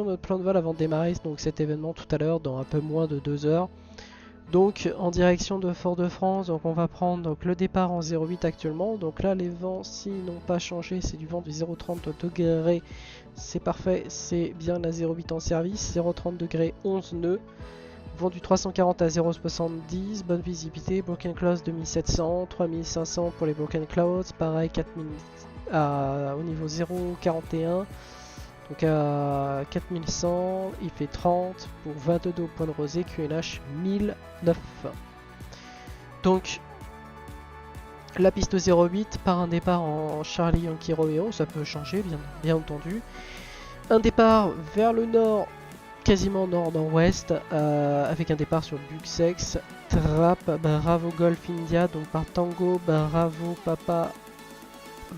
notre plan de vol avant de démarrer donc cet événement tout à l'heure dans un peu moins de 2 heures. Donc en direction de Fort-de-France, donc on va prendre donc, le départ en 0,8 actuellement. Donc là les vents s'ils n'ont pas changé, c'est du vent de 0,30 degrés. C'est parfait, c'est bien la 0,8 en service, 0,30 degrés, 11 nœuds. Vent du 340 à 0,70, bonne visibilité, Broken Clouds 2700, 3500 pour les Broken Clouds, pareil 4000 au niveau 0,41. Donc à 4100, il fait 30 pour 22 au point de rosée, QNH 1009. Donc la piste 08 par un départ en Charlie Yankee Romeo, ça peut changer bien entendu. Un départ vers le nord, quasiment nord-nord-ouest, avec un départ sur Buxex, Trap, Bravo Golf India, donc par Tango, Bravo Papa,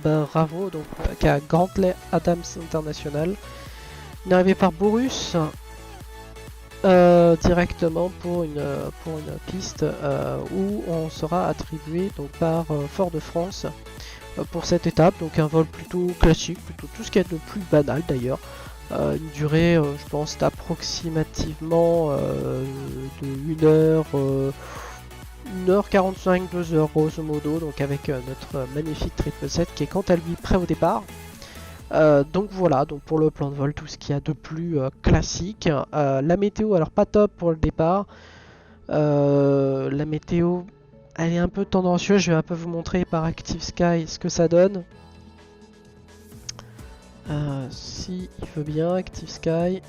Bravo, donc à Grantley Adams International. Une arrivée par Borus directement pour une piste où on sera attribué donc par Fort-de-France pour cette étape. Donc un vol plutôt classique, plutôt tout ce qu'il y a de plus banal d'ailleurs. Une durée, je pense, d'approximativement de 1 heure. 1h45, 2h grosso modo, donc avec notre magnifique 777 qui est quant à lui prêt au départ. Donc voilà, donc pour le plan de vol, tout ce qu'il y a de plus classique. La météo, alors pas top pour le départ. La météo, elle est un peu tendancieuse, je vais un peu vous montrer par Active Sky ce que ça donne. Si il veut bien, Active Sky.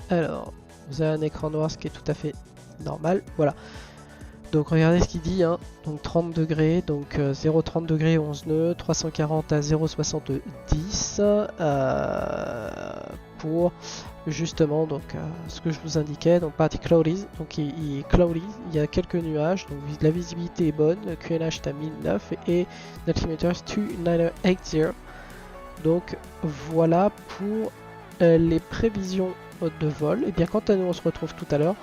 Alors, vous avez un écran noir, ce qui est tout à fait normal. Voilà. Donc regardez ce qu'il dit, hein. Donc 30 degrés, donc 0,30 degrés, 11 nœuds, 340 à 0,70 pour justement donc ce que je vous indiquais, donc party cloudy, donc il est cloudy, il y a quelques nuages, donc la visibilité est bonne, le QNH est à 1009 et l'altimeter 2980. Donc voilà pour les prévisions de vol. Et bien quant à nous, on se retrouve tout à l'heure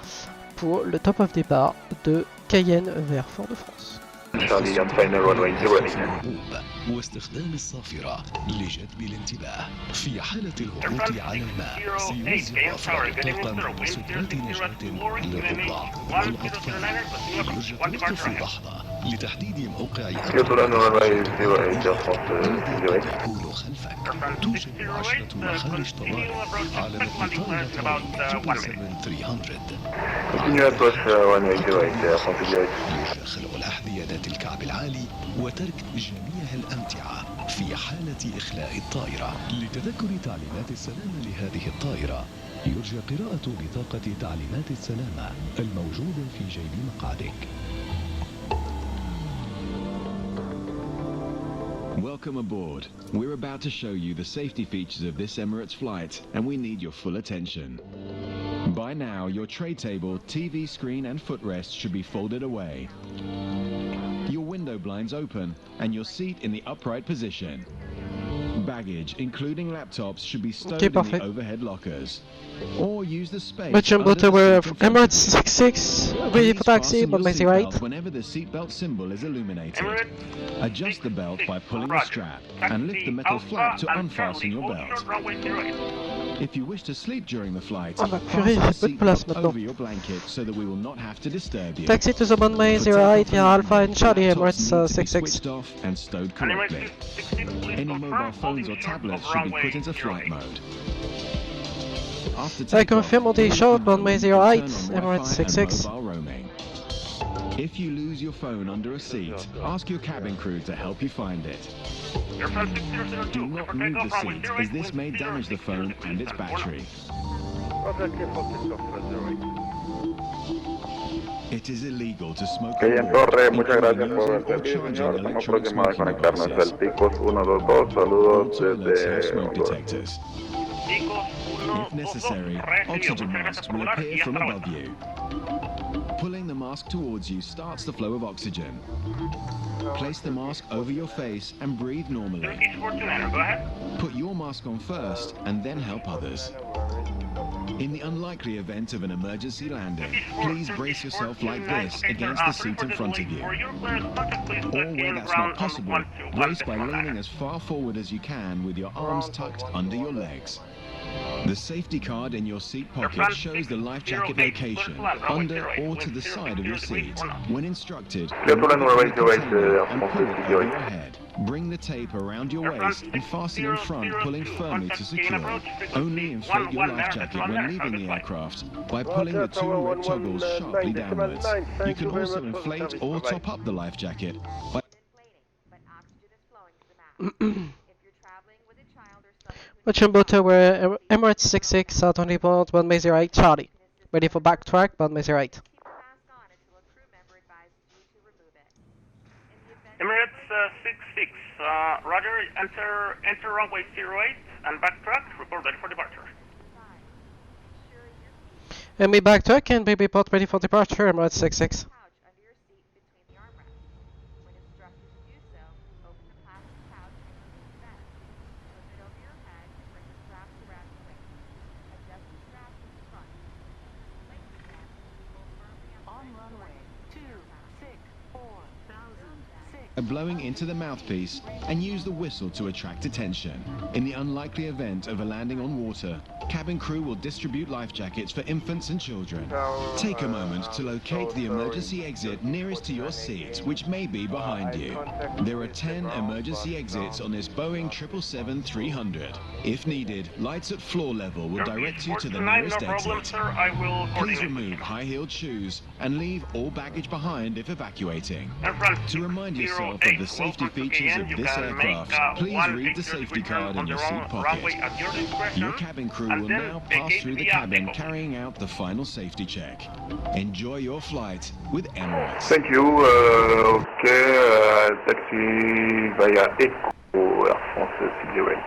pour le top of départ de Cayenne vers Fort-de-France. واستخدام الصافرة لجذب الانتباه في حالة الهبوط على الماء سيوزع أفراد الطاقم وسترات نجاة للرضع والأطفال. يرجى التوقف لحظة لتحديد موقع يكون خلفك. توجد 10 مخارج طوارئ على مقطار 777-300. يرجى خلع الأحذية ذات الكعب العالي وترك جميع الأمتعة في حالة إخلاء الطائرة. لتذكر تعليمات السلامة لهذه الطائرة يرجى قراءة بطاقة تعليمات السلامة الموجودة في جيب مقعدك. Welcome aboard. We're about to show you the safety features of this Emirates flight, and we need your full attention. By now, your tray table, TV screen and footrest should be folded away. Your window blinds open, and your seat in the upright position. Baggage, including laptops, should be stowed in the overhead lockers. Or use the space under the seat Emirates 66, ready for taxi, but my right. Whenever the seatbelt symbol is illuminated. Adjust the belt by pulling the strap, and lift the metal flap to unfasten your belt. If you wish to sleep during the flight, fasten the seatbelt over your blanket so that we will not have to disturb you. Taxi to the runway 08 via Alpha and Charlie Emirates 66. Switched off and stowed correctly. Any mobile phones or tablets should be put into flight mode. After I confirm on the show, runway 08, turn on Emirates Wi-Fi and 66. mobile roaming. If you lose your phone under a seat, ask your cabin crew to help you find it. Do not move the seat, as this may damage the phone and its battery. It is illegal to smoke Cayenne Torre, muchas gracias por el servicio, señor. Estamos próximos a conectarnos del Ticos 122. Saludos desde Honduras. If necessary, oxygen masks will appear from above you. Pulling the mask towards you starts the flow of oxygen. Place the mask over your face and breathe normally. Put your mask on first and then help others. In the unlikely event of an emergency landing, please brace yourself like this against the seat in front of you. Or where that's not possible, brace by leaning as far forward as you can with your arms tucked under your legs. The safety card in your seat pocket shows the life jacket location, under or to the side of your seat. When instructed, remove it from the container and pull it over your head. Bring the tape around your waist and fasten in front, pulling firmly to secure. Only inflate your life jacket when leaving the aircraft by pulling the two red toggles sharply downwards. You can also inflate or top up the life jacket by Jumbo Tower, Emirates 66, out on report, 108, Charlie. Ready for backtrack, 108. Emirates 66, Roger, enter runway 08 and backtrack, report ready for departure. And we backtrack and we report ready for departure, Emirates 66. blowing into the mouthpiece and use the whistle to attract attention. In the unlikely event of a landing on water, cabin crew will distribute life jackets for infants and children. Take a moment to locate the emergency exit nearest to your seat, which may be behind you. There are 10 emergency exits on this Boeing 777-300. If needed, lights at floor level will direct you to the nearest exit. Please remove high-heeled shoes and leave all baggage behind if evacuating. To remind yourself of the safety features of this aircraft, please read the safety card in your seat pocket. Your cabin crew will now pass through the cabin carrying out the final safety check. Enjoy your flight with Emirates. Thank you. Ok, taxi via Echo, Air France Cigarette.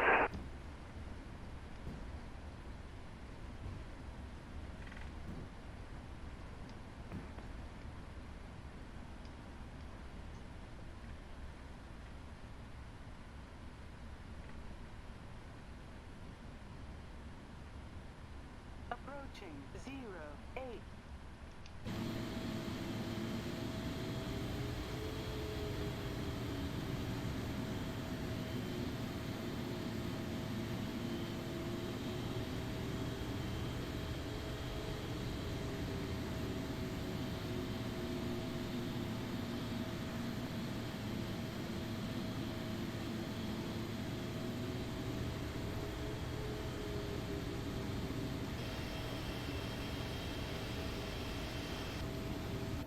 Approaching 08.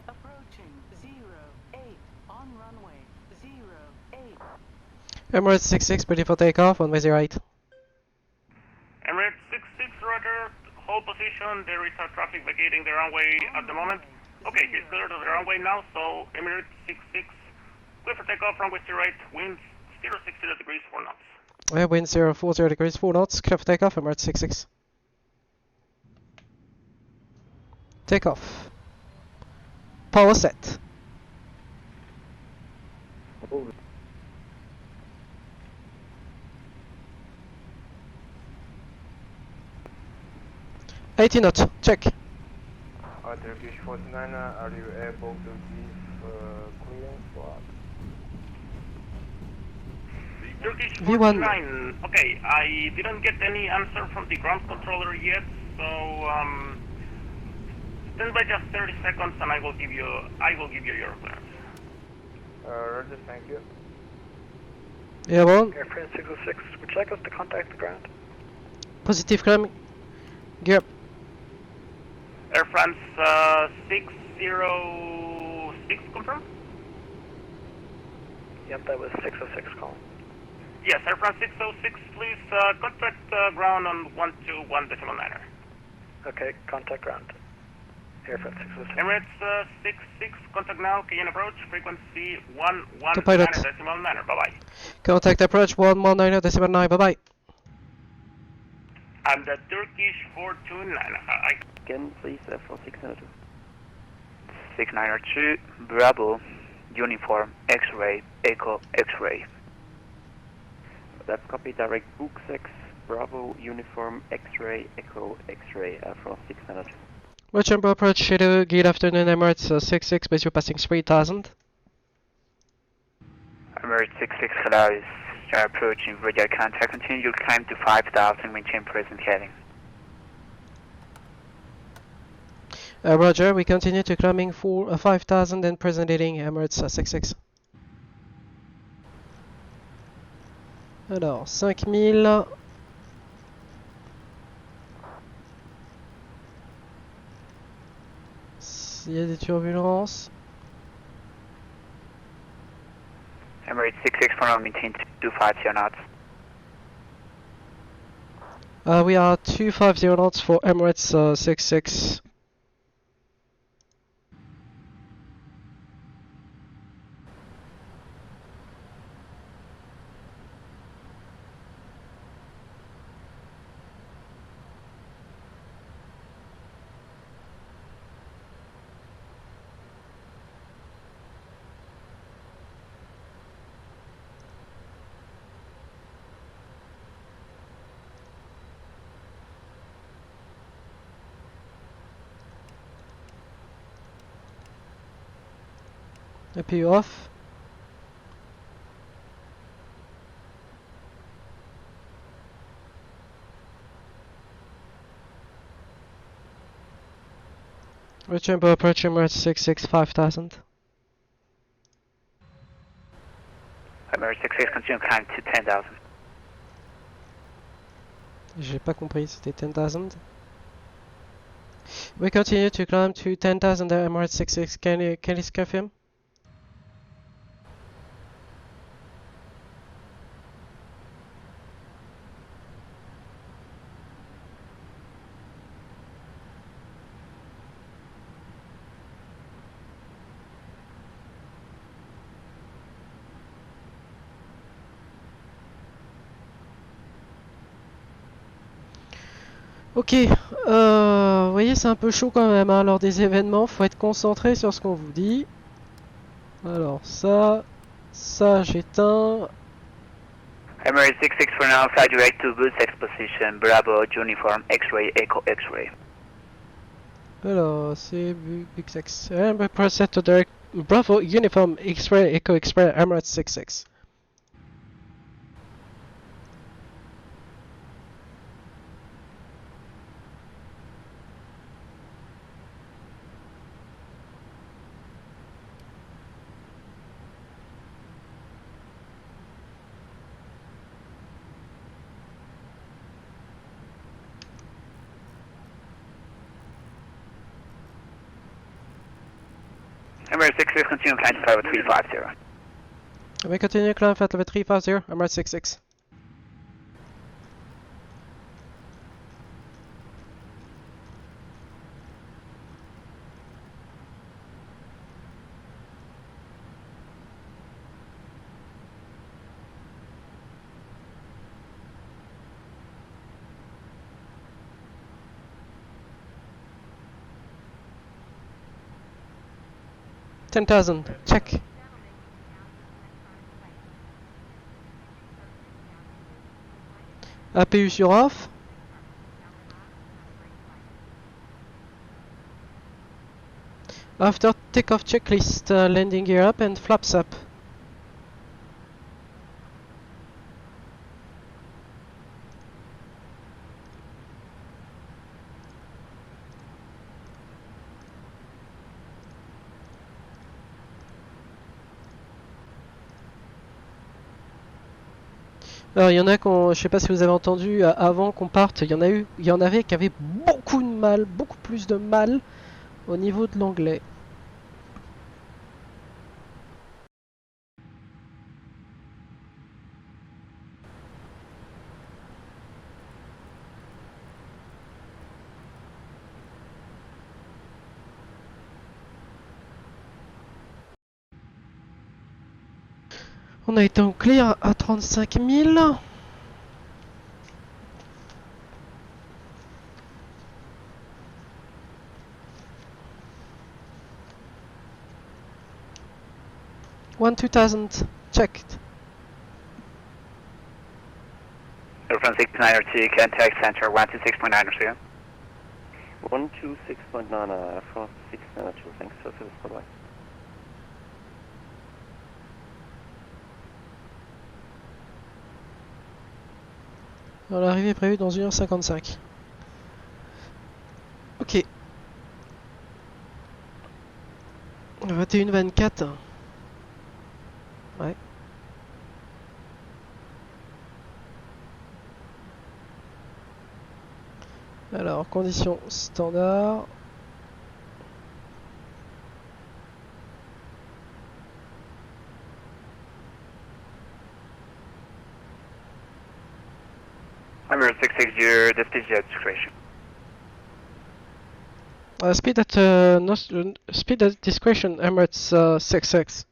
Approaching 08 on runway 08. Emirates 66, ready for takeoff, runway 08. Emirates 66, roger. Hold position. There is a traffic vacating the runway at the moment. Okay, he's clear to the runway now, so Emirates 66, clear for takeoff, runway 08, winds 060 degrees 4 knots. Wind 040 degrees 4 knots, clear for takeoff, Emirates 66. Takeoff. Power set. $80 knots, check. Turkish 49, are you able to give clearance for us? Turkish V1. 49, okay, I didn't get any answer from the ground controller yet, so stand by just 30 seconds and I will give you your clearance. Roger, thank you. Airborne. Air France 606, would you like us to contact the ground? Positive climb. Gear up. Air France 606, confirm? Yep, that was 606 call. Yes, Air France 606, please contact ground on 121.9er. Okay, contact ground. Air France 606. Emirates 66, contact now, Cayenne approach, frequency Pilot. 119.9er, bye-bye. Contact approach 119.9, bye bye. And the Turkish 429, Again, please, for 602. 692, Bravo, uniform, X-ray, Echo, X-ray. That's copy, direct book 6, Bravo Uniform X-Ray Echo X-Ray for 600. Roger, approach Shadow, good afternoon, Emirates 66, base you're passing 3000. Emirates 66 Hilarious, you're approaching radar contact, continue your climb to 5000, maintain present heading. Roger, we continue to climbing for 5000 and present heading, Emirates 66. Alors, 5000. Il y a des turbulences. Emirates 66 for now, maintain 250 knots. We are 250 knots for Emirates 66. Appuie off. Return by approach Emirates 66 5000. Emirates 66 continue climb to 10,000. J'ai pas compris, c'était 10,000. We continue to climb to 10,000 Emirates 66. Can you confirm? Ok, vous voyez c'est un peu chaud quand même hein, lors des événements, faut être concentré sur ce qu'on vous dit. Alors ça j'éteins. Emirates 66 for now, fly direct to boost exposition, Bravo Uniform X-Ray Echo X-Ray. Alors c'est BX6, Press to direct Bravo Uniform X-Ray Echo X-Ray Emirates 66. Emirates 66 continue climb to 5350. We continue climb flight level 350, Emirates 66. $10,000, check. APU sur off. After takeoff checklist, landing gear up and flaps up. Alors il y en a qu'on, je sais pas si vous avez entendu avant qu'on parte, il y en avait qui avaient beaucoup de mal, beaucoup plus de mal au niveau de l'anglais. On a été en clear à 35 000. $1,000 checked. Air from 6902, contact center 126.902. 126.9 from 6902, thanks for service, bye-bye. Alors, l'arrivée est prévue dans 1h55. Ok. 21h24. Ouais. Alors, conditions standard. Emirates 660, destination at discretion. Speed at speed at discretion, Emirates 66.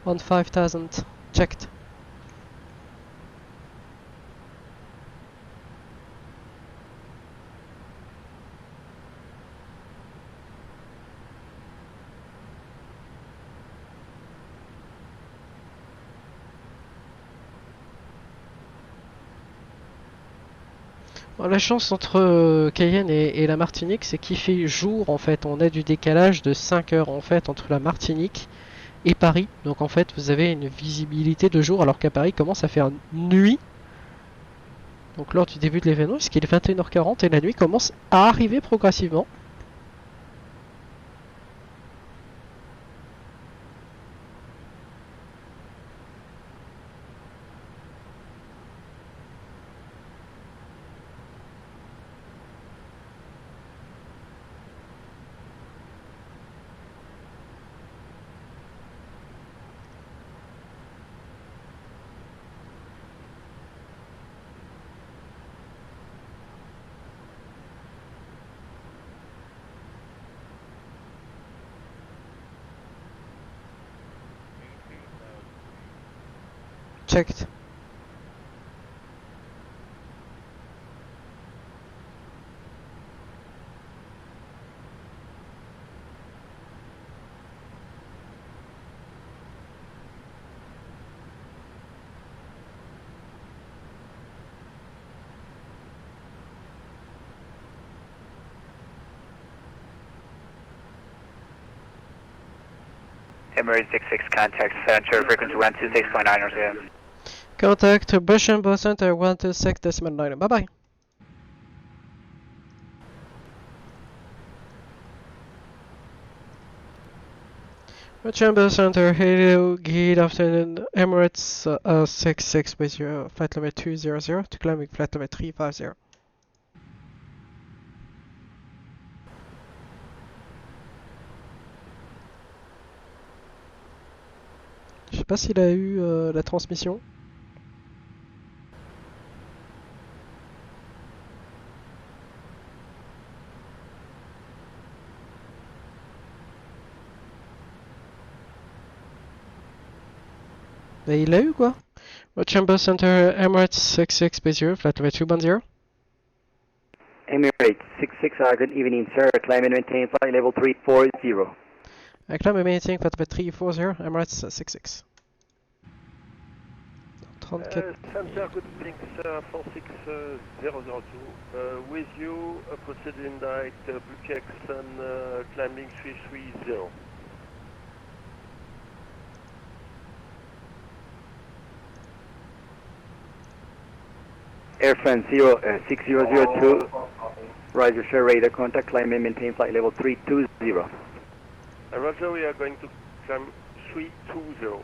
On 5000 checked. Bon, la chance entre Cayenne et la Martinique, c'est qu'il fait jour en fait. On a du décalage de 5 heures en fait entre la Martinique et Paris. Donc en fait, vous avez une visibilité de jour alors qu'à Paris il commence à faire nuit. Donc lors du début de l'événement, puisqu'il est 21h40 et la nuit commence à arriver progressivement. Checked. Emirates 66, contact center, frequency 126.902. Contact Boshambo Center 126.9. Bye bye. Boshambo Center, hello, good afternoon. Emirates 66 with your flight level 200 to climbing flight level 350. Je sais pas s'il a eu la transmission. Mais il l'a eu quoi? Chamber Center Emirates 66 Base flight level 210. Emirates 66, good evening sir, climb and maintain flight level 340. Climb and maintain flight level 340, Emirates 66. 34. Center, good evening sir, 46002. With you, proceeding direct Bukex and climbing 330. Air France 6002, Roger sir, radar contact, climb and maintain flight level 320. Roger, we are going to climb 320.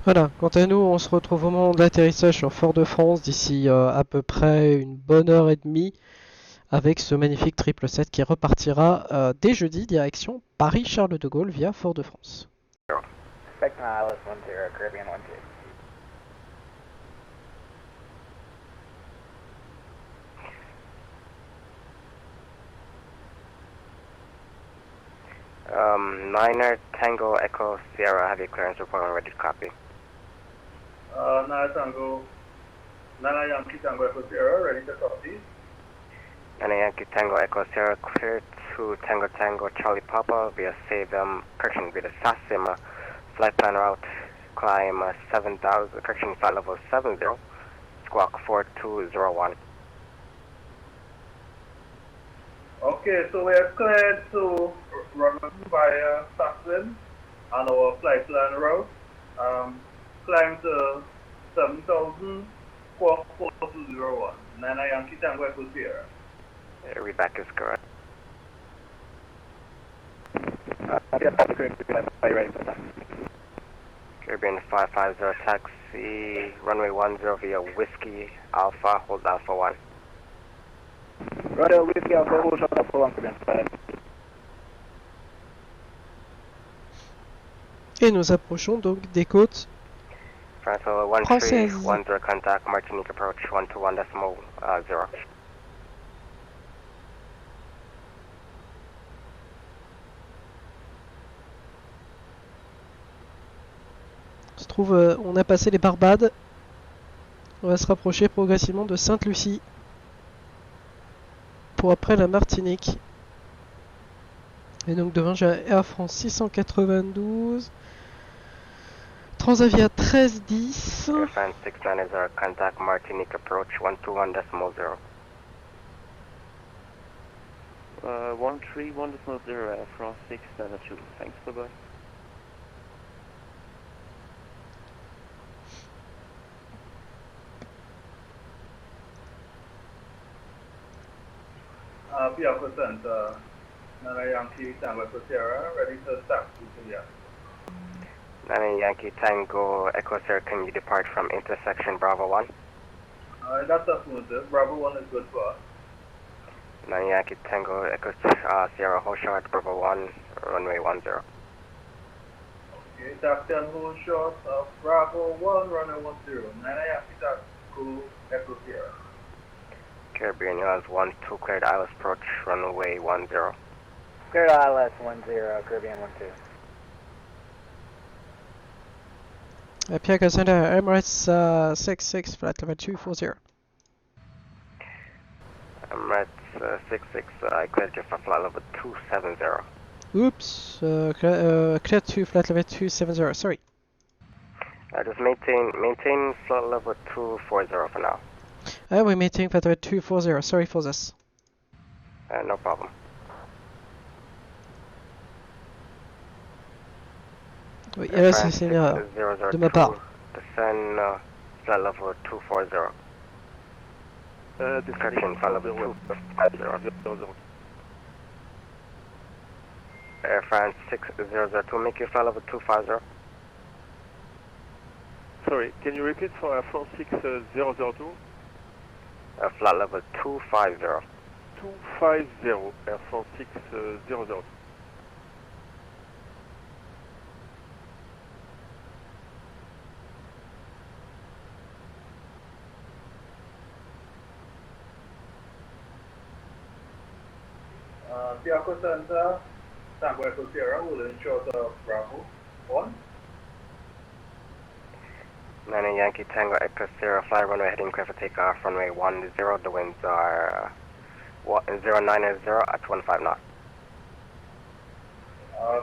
Voilà, quant à nous, on se retrouve au moment de l'atterrissage sur Fort-de-France d'ici à peu près une bonne heure et demie avec ce magnifique 777 qui repartira dès jeudi direction Paris-Charles de Gaulle via Fort-de-France. Alice 10, Caribbean 12. Niner Tango Echo Sierra, have your clearance report on ready to copy. Niner Tango Nana Yankee Tango Echo Sierra, ready to copy. Nana Yankee Tango Echo Sierra, clear to Tango Tango Charlie Papa via Savim, correction, via Sasima, flight plan route, climb 7000, correction, flight level 70, squawk 4201. Okay, so we are cleared to run via Saxon on our flight plan route. Climb to 7000, squawk 4201. Nana Yankee Tango Echo Sierra. Read back is correct. Caribbean 550 taxi, runway 10 via Whiskey Alpha, hold Alpha 1. Roger, Whiskey Alpha, hold Alpha 1, Caribbean 5. Et nous approchons donc des côtes France françaises. 1310 contact Martinique approach 121.0. On se trouve, on a passé les Barbades. On va se rapprocher progressivement de Sainte-Lucie. Pour après la Martinique. Et donc devant j'ai Air France 692. Transavia 1310. Air France 690 contact Martinique approach 121.0. 131.0 Air France 692. Thanks, bye-bye. Piafo Center, Nana Yankee Tango Echo Sierra, ready to start to the Nana Yankee Tango Echo Sierra, can you depart from intersection Bravo 1? That's affirmative. Bravo 1 is good for us. Nana Yankee Tango Echo Sierra, hold short, Bravo 1, runway 10. Okay, taxi and hold short of Bravo 1, runway 10. Nana Yankee Tango Echo Sierra. Caribbean US 12 cleared ILS approach runway 10. Cleared ILS 10, Caribbean 12. Pierre Center, Emirates 66, flight level 240. Emirates 66, I cleared you for flight level 270. Oops, clear to flight level 270, sorry. Just maintain flight level 240 for now. We're meeting flight level 240, sorry for this. No problem. Oui, là c'est une erreur de ma part. Descend flight level 240. Correction, flight level 250. Air France 6002, make your flight level 250. Sorry, can you repeat for Air France 6002? Flight level 250. 250, Air France 6002. Piafo Center, Tango Echo Sierra, holding short of Bravo 1. Nana Yankee Tango Echo Sierra, fly runway heading clear for takeoff, runway 10, the winds are 090 at 15 knots.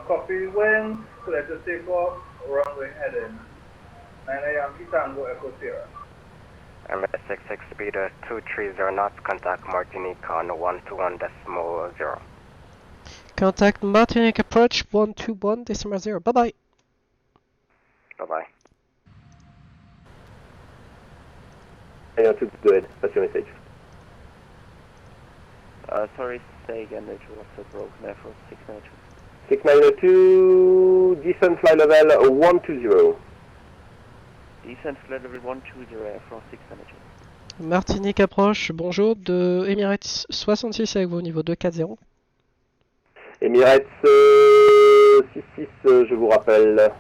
Copy wind, clear to take off, runway heading. Nana Yankee Tango Echo Sierra. Emirates 66 speed 230 knots, contact Martinique on 121.0. Contact Martinique approach 121.0. Bye bye. Bye bye. Altitude, go ahead. That's your message. Sorry, say again, it was broken. Air France 692. 692, descent flight level 120. Descent flight level 120, Air France 692. Martinique approche, bonjour, de Emirates 66 avec vous au niveau 240. Emirates 66, je vous rappelle.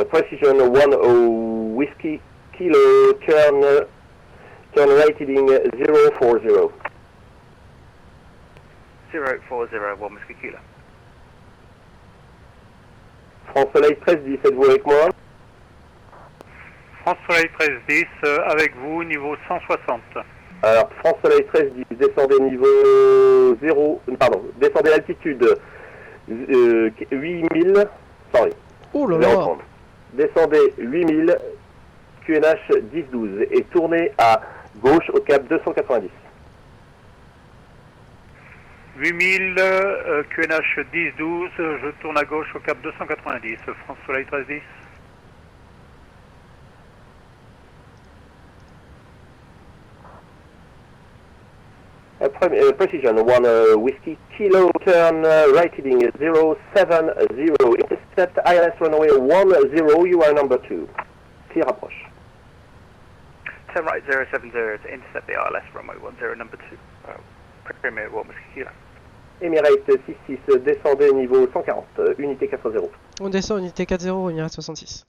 Precision 10 Whiskey Kilo, turn right heading 040. 040, 1 Whiskey Kilo. France Soleil 1310, êtes-vous avec moi? France Soleil 1310, avec vous, niveau 160. Alors, France Soleil 1310, descendez niveau 0, pardon, descendez altitude 8000, sorry. Oh là là. Descendez 8000, QNH 1012 et tournez à gauche au cap 290. 8000, QNH 1012, je tourne à gauche au cap 290, France Soleil 1310. Precision 1 Whiskey Kilo, turn right heading 070, intercept ILS runway 10, you are number 2. Clear approche. Turn right 070 to intercept the ILS runway 10, number 2. Premier 1 Whiskey Kilo. Emirates 66, descendez niveau 140, unité 40. On descend unité 40, Emirates 66.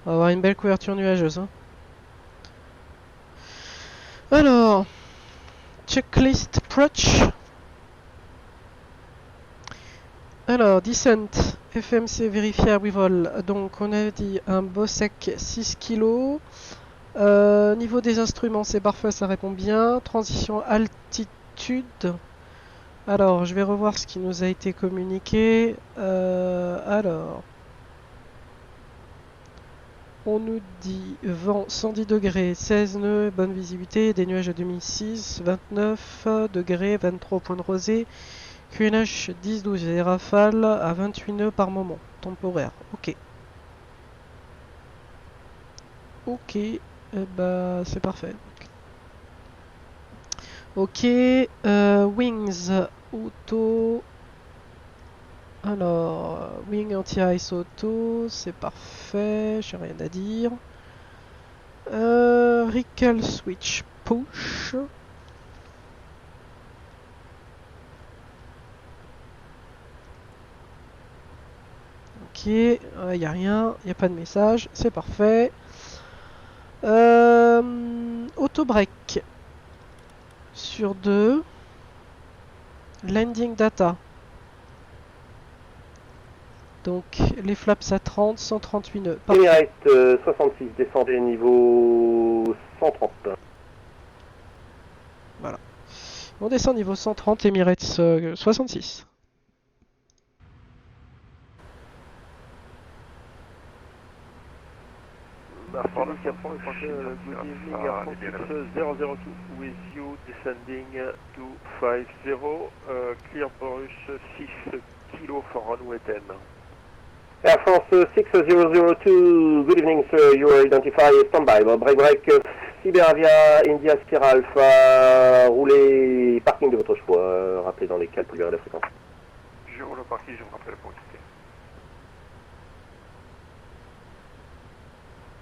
On va avoir une belle couverture nuageuse. Hein. Alors, checklist approach. Alors, descent, FMC vérifiable vol. Donc, on a dit un Bosec 6 kg. Niveau des instruments, c'est parfait, ça répond bien. Transition altitude. Alors, je vais revoir ce qui nous a été communiqué. Alors. On nous dit vent 110 degrés, 16 nœuds, bonne visibilité, des nuages à 2006, 29 degrés, 23 points de rosée, QNH 10-12 et rafales à 28 nœuds par moment, temporaire, ok. Ok, bah c'est parfait. Ok, wings, auto... Alors, wing anti-ice auto, c'est parfait, j'ai rien à dire. Recall switch push. Ok, il n'y a rien, il n'y a pas de message, c'est parfait. Auto break sur 2. Landing data. Donc les flaps à 30, 138 nœuds. Emirates 66, descendez niveau 130. Voilà. On descend niveau 130, Emirates 66. Good evening, Air France 002, with you descending 250, clear Borush 6 kilo for runway 10. Air France 6002, good evening sir, you are identified, standby, break, Siberia, India, Sierra Alpha, roulez, parking de votre choix, rappelez dans les cales pour libérer la fréquence. Je roule au parking, je vous rappelle pour quitter.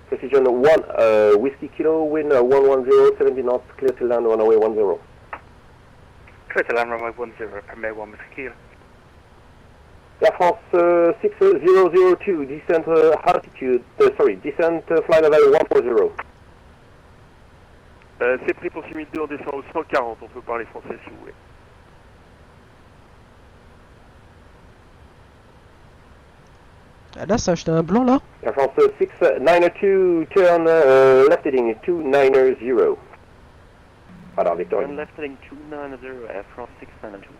Precision 1, Whiskey Kilo, wind 110, 70 knots, clear to land, runway 10. Clear to land, runway 10, Premier 1 Whiskey Kilo. Air France 6002, descent altitude, descent flight level 140. C'est pris pour 6002, on descend au 140, on peut parler français si vous voulez. Ah là, ça a acheté un blanc là. Air France 6902, turn left heading 290. Alors, Victoria. Turn left heading 290, Air France 692.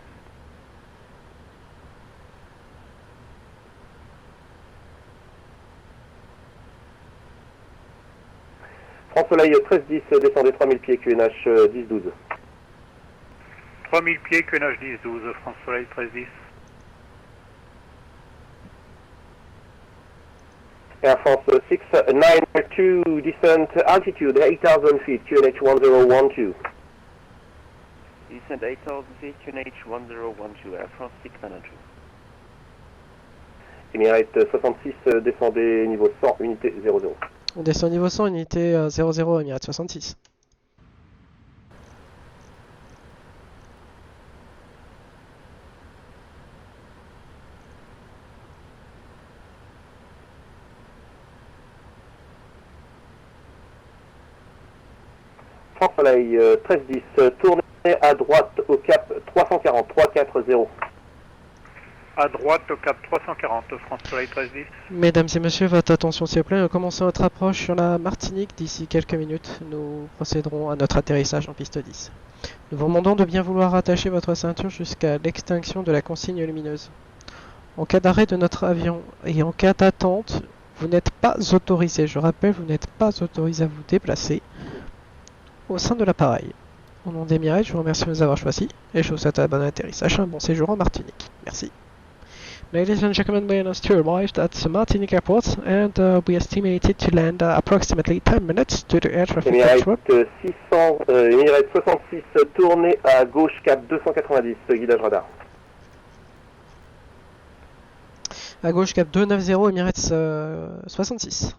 France Soleil 1310, descendez 3000 pieds, QNH 1012. 3000 pieds, QNH 1012, France Soleil 1310. Air France 692, descent altitude 8000 feet, QNH 1012. Descent 8000 feet, QNH 1012, Air France 692. Emirates 66, descendez niveau 100, unité 00. On descend niveau 100, unité 00, Emirates 66. France Soleil 1310, tournez à droite au cap 340, 340. À droite au cap 340, France Soleil 1310. Mesdames et messieurs, votre attention s'il vous plaît, nous commençons notre approche sur la Martinique. D'ici quelques minutes, nous procéderons à notre atterrissage en piste 10. Nous vous demandons de bien vouloir attacher votre ceinture jusqu'à l'extinction de la consigne lumineuse. En cas d'arrêt de notre avion et en cas d'attente, vous n'êtes pas autorisé, je rappelle, vous n'êtes pas autorisé à vous déplacer au sein de l'appareil. Au nom d'Emirates, je vous remercie de nous avoir choisis et je vous souhaite un bon atterrissage, un bon séjour en Martinique. Merci. Ladies and gentlemen, we are still arrived at the Martinique Airport and we estimated to land approximately 10 minutes to the air traffic control. Emirates 66, tournez à gauche cap 290, guidage radar. À gauche cap 290, Emirates 66.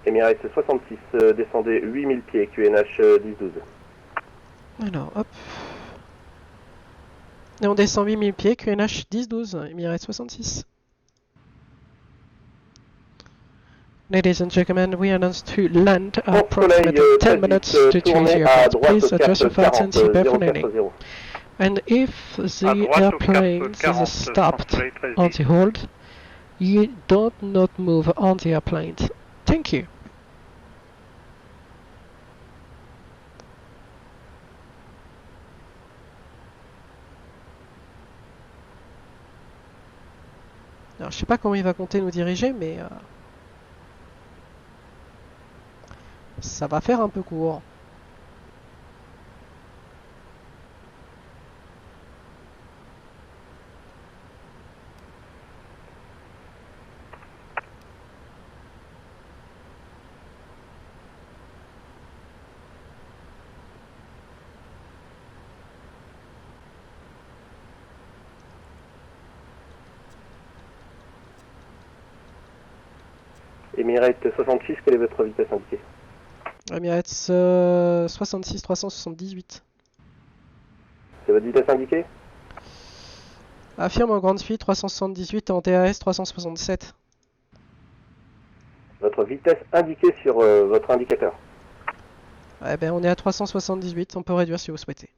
Emirates 66, descendez 8000 pieds, QNH 1012. Alors, hop. Et on descend 8000 pieds, QNH 1012, Emirates 66. Ladies and gentlemen, we announce to land approximately 10 minutes to change the airport. Please address your flight and seatbelt for landing. And if the airplane is stopped on the hold, you don't not move on the airplane. Thank you. Alors je sais pas comment il va compter nous diriger, mais ça va faire un peu court. Emirates 66, quelle est votre vitesse indiquée? Emirates 66 378. C'est votre vitesse indiquée? Affirme en grande suite 378 en TAS 367. Votre vitesse indiquée sur votre indicateur. Eh ben on est à 378, on peut réduire si vous souhaitez.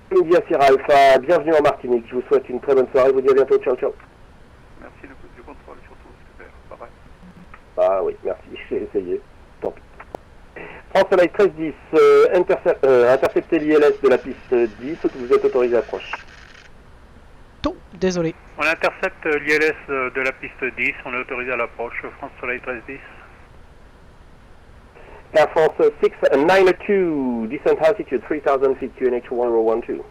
India Sierra Alpha, bienvenue en Martinique, je vous souhaite une très bonne soirée, je vous dis à bientôt, ciao ciao. Merci du contrôle surtout, super, bye bye. Ah oui, merci, j'ai essayé, tant pis. France Soleil 1310, interceptez l'ILS de la piste 10, vous êtes autorisé à approche. Tout, désolé. On intercepte l'ILS de la piste 10, on est autorisé à l'approche, France Soleil 1310. Air France 692, descent altitude 3000 feet, QNH 1012.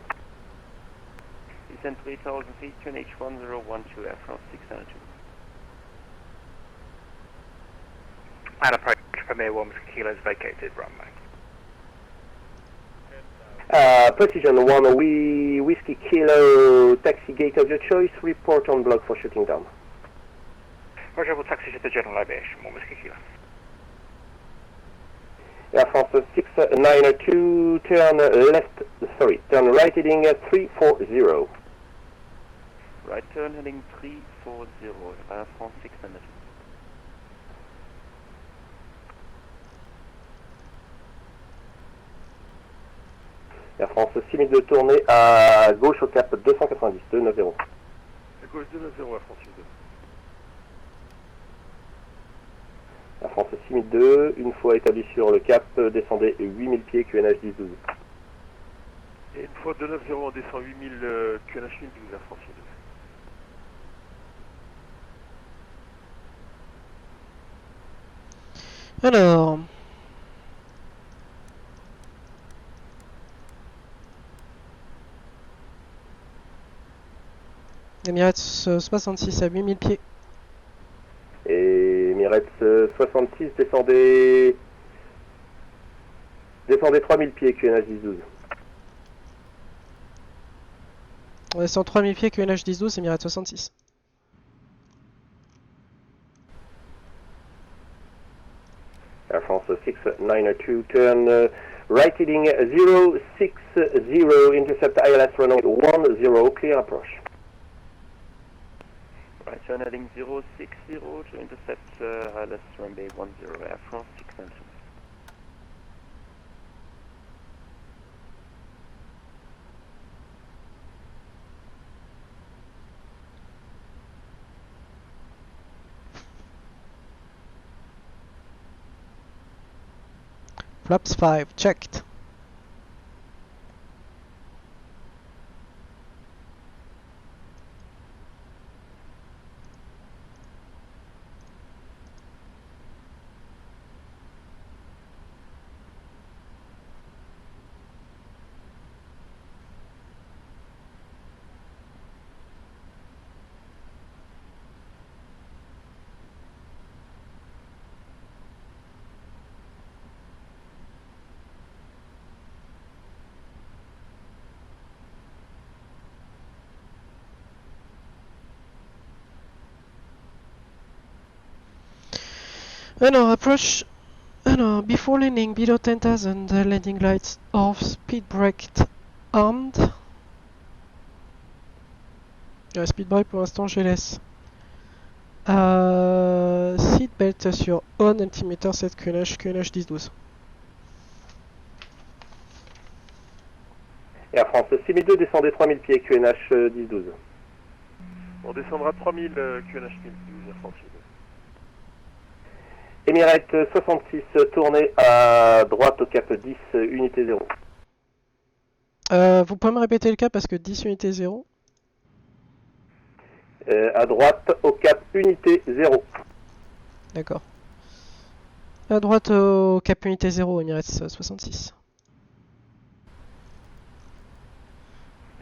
Descent 3000 feet, QNH 1012, Air France 692. And approach Premier 1 Kilo is vacated runway. Precision 1, Whiskey Kilo, taxi gate of your choice, report on block for shooting down. Roger, we'll taxi to the general aviation, 1 Whiskey Kilo. Air France 692, turn right heading 340. Right turn heading 340, Air France 692. Air France 6002, tournée à gauche au cap 290, 290. À gauche 290, Air France 62. Air France 6002, une fois établi sur le cap, descendez 8000 pieds, QNH 1012. Et une fois 290, on descend 8000 QNH 1012, Air France 62. Alors... Emirates 66 à 8000 pieds. Et Emirates 66, descendez 3000 pieds, QNH 10-12. On descend 3000 pieds, QNH 10-12, Emirates 66. Air France 6902, turn right heading 060, intercept ILS runway 10, clear approach. Right, turn heading 060 to intercept ILS runway 10, Air France 692. Flaps 5, checked. Alors, approach. Alors, before landing, below 10,000, landing lights off, speed brake armed. Speed brake pour l'instant, je laisse. Seat belt sur on, altimeter 7 QNH 10-12. Air France 6002, descendez 3000 pieds, QNH 10-12. On descendra 3000 QNH 1012, Air France 62. Emirates 66, tournez à droite au cap 10, unité 0. Vous pouvez me répéter le cap parce que 10 unité 0. À droite au cap unité 0. D'accord. À droite au cap unité 0, Emirates 66.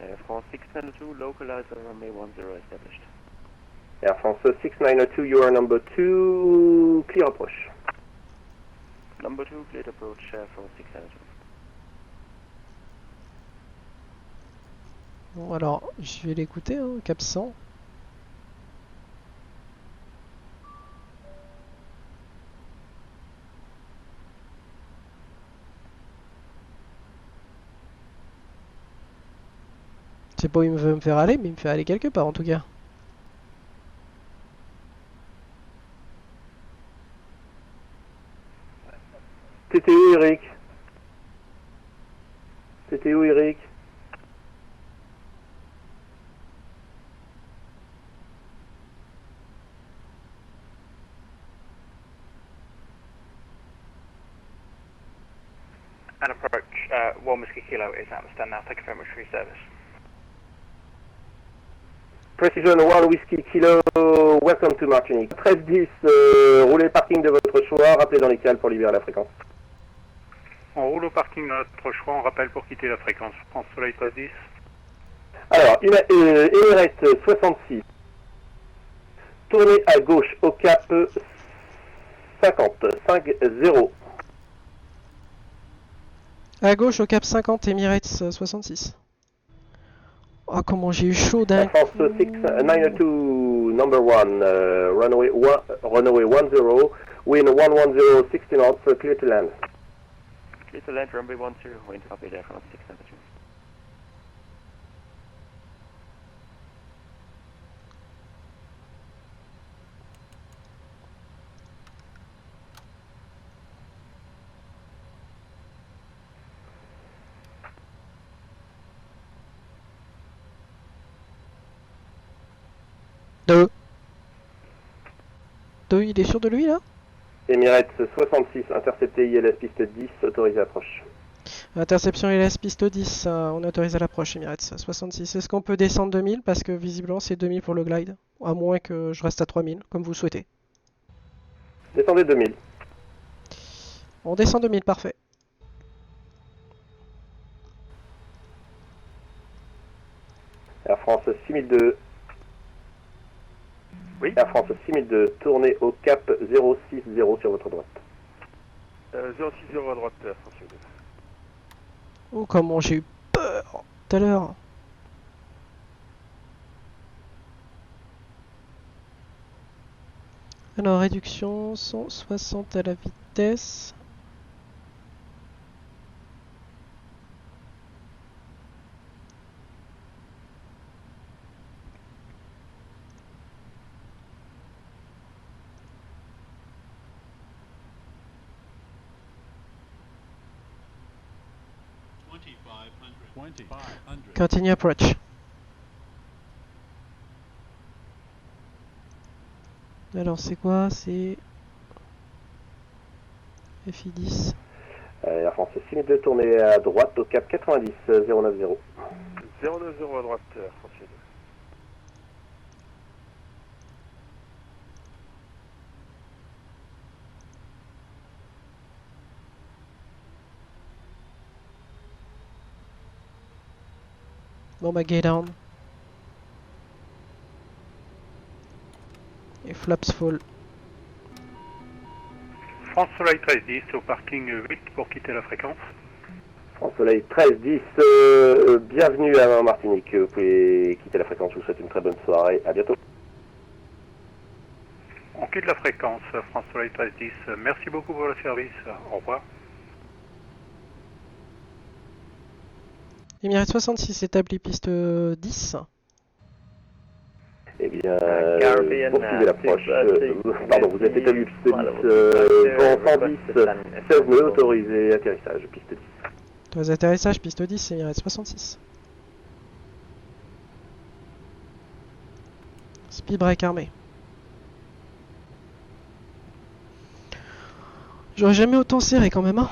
Air France 692, localizer runway 10 established. Air France 6902, you are number 2, clear approach. Number 2, cleared approach, Air France 692. Bon, alors, je vais l'écouter, hein, cap 100. C'est pas où il veut me faire aller, mais il me fait aller quelque part en tout cas. C'était où, Eric? C'était où, Eric? And approach 1 Whiskey Kilo is Amsterdam now. Thank you very much for your service. Precision 1 Whiskey Kilo, welcome to Martinique. 1310, roulez parking de votre choix, rappelez dans les cales pour libérer la fréquence. On roule au parking de notre choix, on rappelle pour quitter la fréquence. France Soleil 1310. Alors, Emirates 66, tournez à gauche au cap 50, 5-0. À gauche au cap 50, Emirates 66. Oh, comment j'ai eu chaud d'un France 692, number 1, runway 10, wind 110, 60 knots, clear to land. Clear to land, runway 10, wind copy, Air France 692. Il est sûr de lui là? Emirates 66, intercepté ILS piste 10, autorisé approche. Interception ILS piste 10, on autorise à l'approche Emirates 66. Est-ce qu'on peut descendre 2000 parce que visiblement c'est 2000 pour le glide? À moins que je reste à 3000, comme vous souhaitez. Descendez 2000. On descend 2000, parfait. Air France 6002. Oui. Air France 6002, tournez au cap 060 sur votre droite. 060 à droite, Air France 6002. Oh, comment j'ai eu peur tout à l'heure. Alors, réduction 160 à la vitesse. Continue approach. Alors c'est quoi? C'est FI10. Air France 6002, tournez à droite au cap 90 090. 090 à droite, Air France 6002. Bon bah get down. Et flaps full. France Soleil 1310 au parking 8 pour quitter la fréquence. France Soleil 1310, bienvenue à Martinique. Vous pouvez quitter la fréquence, je vous souhaite une très bonne soirée. À bientôt. On quitte la fréquence, France Soleil 1310. Merci beaucoup pour le service. Au revoir. Emirates 66 établi piste 10. Eh bien, poursuivez l'approche. Pardon, vous êtes établi piste 10, vent 110, 16 nœuds, autorisé atterrissage, piste 10. Autorisé atterrissage, piste 10, Emirates 66. Speed break armé. J'aurais jamais autant serré quand même, hein.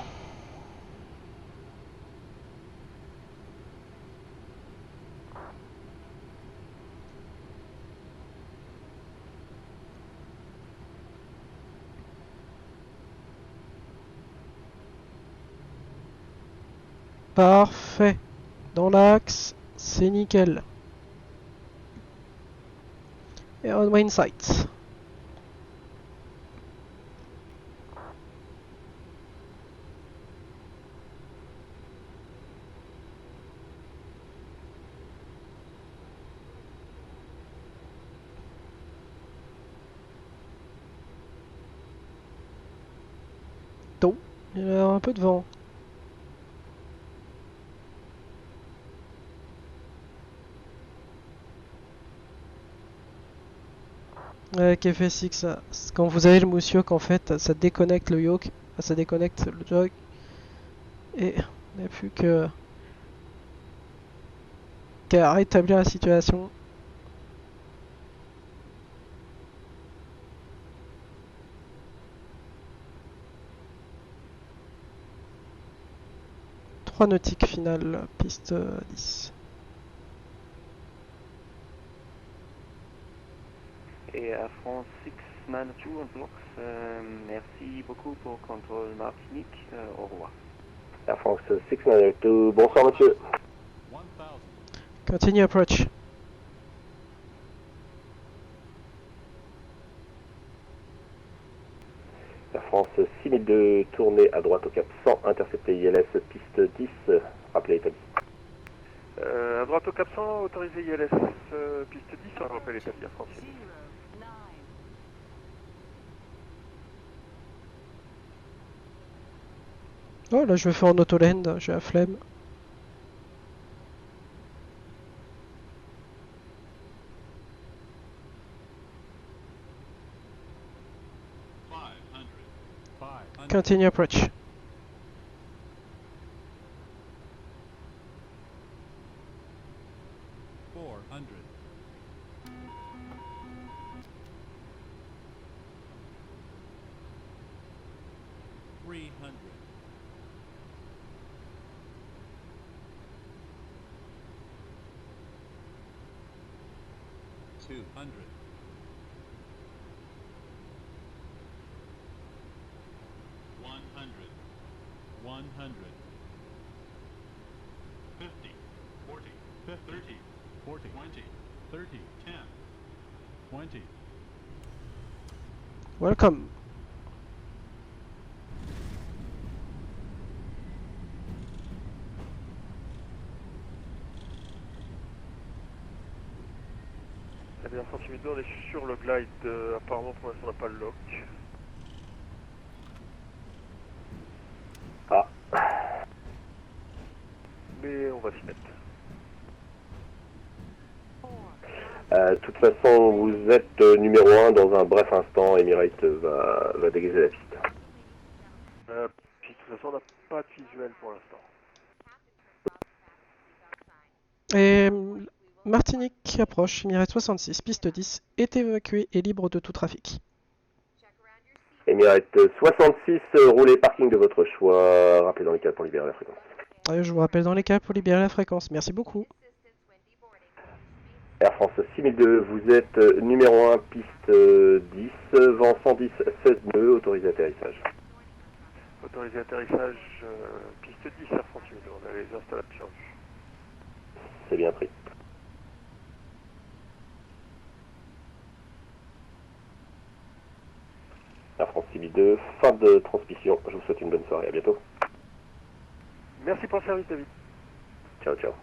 Parfait. Dans l'axe, c'est nickel. Et on main sight. Tôt. Il y a un peu de vent. Avec FSX, quand vous avez le mousse yoke, en fait, ça déconnecte le yoke, ça déconnecte le jog, et on n'a plus qu'à rétablir la situation. Trois nautiques finales, piste 10. Et Air France 692 on blocks, merci beaucoup pour contrôle Martinique, au revoir. Air France 692, bonsoir monsieur. Continue approach. Air France 6002, tournez à droite au cap 100, intercepté ILS, piste 10, rappelez établi. À droite au cap 100, autorisé ILS, piste 10, rappel établi Air France 6002. Oh là je vais faire en autoland, j'ai la flemme. Continue approach. Welcome. Allez, Air France 8002, on est sur le glide. Apparemment, pour l'instant, on n'a pas le lock. Ah. Mais on va s'y mettre. De toute façon, vous êtes numéro 1 dans un bref instant. Emirates va dégager la piste. Puis de toute façon, on n'a pas de visuel pour l'instant. Et Martinique approche, Emirates 66, piste 10, est évacuée et libre de tout trafic. Emirates 66, roulez parking de votre choix. Rappelez dans les cas pour libérer la fréquence. Je vous rappelle dans les cas pour libérer la fréquence. Merci beaucoup. Air France 6002, vous êtes numéro 1, piste 10, vent 110, 16 nœuds, autorisé atterrissage. Autorisé atterrissage, piste 10, Air France 8002, on a les installations. C'est bien pris. Air France 6002, fin de transmission. Je vous souhaite une bonne soirée, à bientôt. Merci pour le service, David. Ciao, ciao.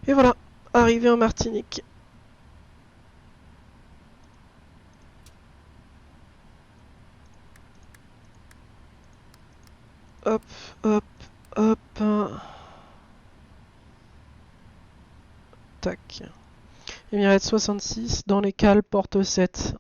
Et voilà, arrivé en Martinique. Hop, hop, hop. Tac. Emirates 66, dans les cales, porte 7.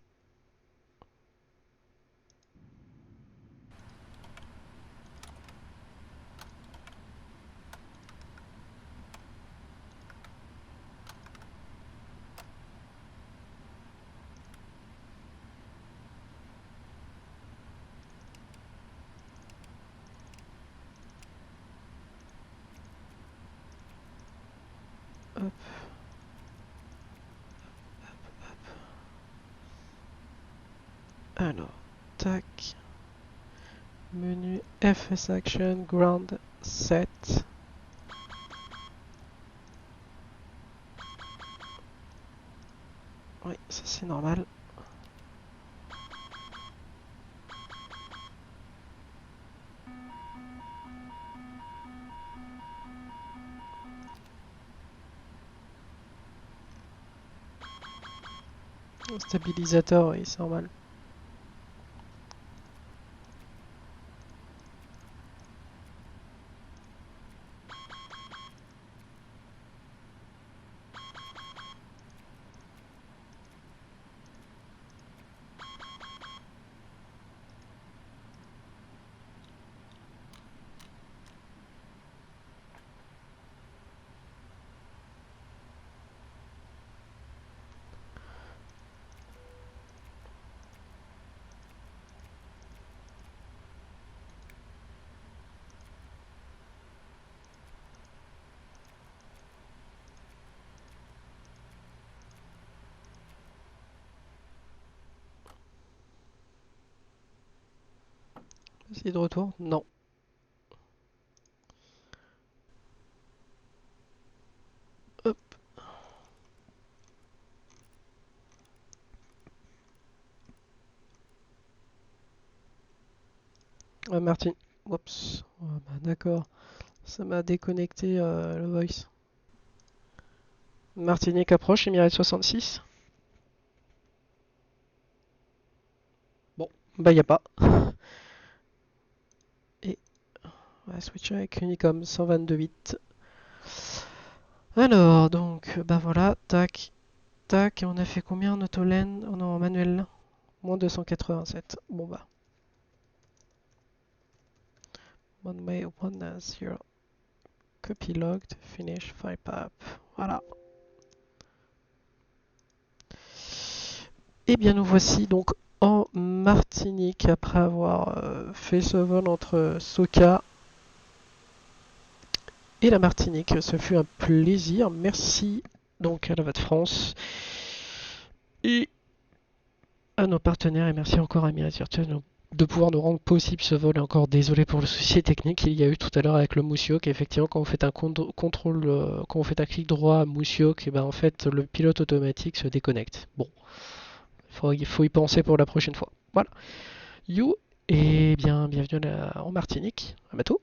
Hop. Alors, tac. Menu FS Action, Ground Set. Oui, ça c'est normal. Stabilisateur, oui, c'est normal. C'est de retour? Non. Hop. Martin. Oups. Oh, bah, d'accord. Ça m'a déconnecté le voice. Martinique approche, Emirates 66. Bon, bah y a pas. Et on va switcher avec Unicom 122.8. Alors, donc, bah voilà, tac, tac, et on a fait combien en autolène? Oh non, en manuel, moins 287. Bon bah. 1 copy logged, finish, file path. Voilà. Et bien nous voici donc en Martinique après avoir fait ce vol entre Soka et la Martinique. Ce fut un plaisir. Merci donc à la VAT France et à nos partenaires et merci encore à Emirates Virtual de pouvoir nous rendre possible ce vol. Et encore désolé pour le souci technique qu'il y a eu tout à l'heure avec le Moussioc. Effectivement, quand vous faites un contrôle, quand vous faites un clic droit à Moussioc, et ben en fait le pilote automatique se déconnecte. Bon, il faut y penser pour la prochaine fois. Voilà. You et bien bienvenue en Martinique. À bientôt.